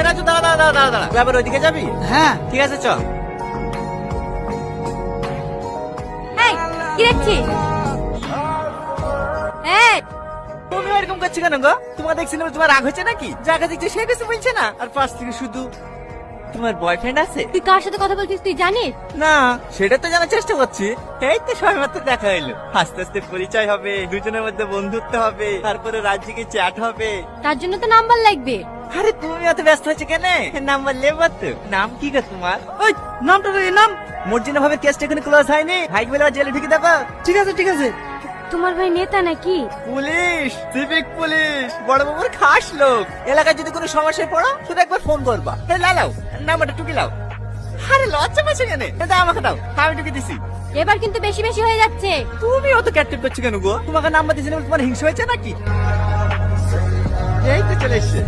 রাজু দাঁড়া দাঁড়া দাঁড়া দাঁড়া দাঁড়া, তুই আবার ওইদিকে যাবি? হ্যাঁ ঠিক আছে চল। এই কি দেখছিস? এই তুমি এরকম করছো কেন গো? তোমার দেখছি না তোমার রাগ হচ্ছে নাকি? যাকে দেখছি সে কিছু বলছে না, আর পাশ থেকে শুধু তোমার বয়ফ্রেন্ড আছে? তুই কার সাথে কথা বলছিস তুই জানিস? না সেটা তো জানার চেষ্টা করছি। এই তো সবেমাত্র দেখা হইলো, আস্তে আস্তে পরিচয় হবে, দুজনের মধ্যে বন্ধুত্ব হবে, তারপরে রাজ্যে চ্যাট হবে। তার জন্য তো নাম্বার লাগবে। আরে তুমি এত ব্যস্ত হচ্ছে কেন? নাম্বার লেবার তো। নাম কি গো তোমার? ওই নামটা রে নাম। মর্জিনা ভাবে কেসটা এখানে ক্লোজ হয়নি, ভাই বলে আবার জেলে ঢুকে দেবো। ঠিক আছে ঠিক আছে। তোমার ভাই নেতা নাকি? পুলিশ, সিভিক পুলিশ, বড় বাবুর খাস লোক। এলাকায় যদি কোনো সমস্যায় পড়ো শুধু একবার ফোন করবা। এই লাও নাম্বারটা টুকি লাও। আরে লজ্জা পাচ্ছে কেন? দাও আমাকে দাও, আমি টুকি দিছি। এবার কিন্তু বেশি বেশি হয়ে যাচ্ছে। তুমি অত ক্যাটকেট করছো কেন গো? তোমাকে নাম্বার দিয়েছি না, তোমার হিংসা হয়েছে নাকি? এই তো চলে এসছে।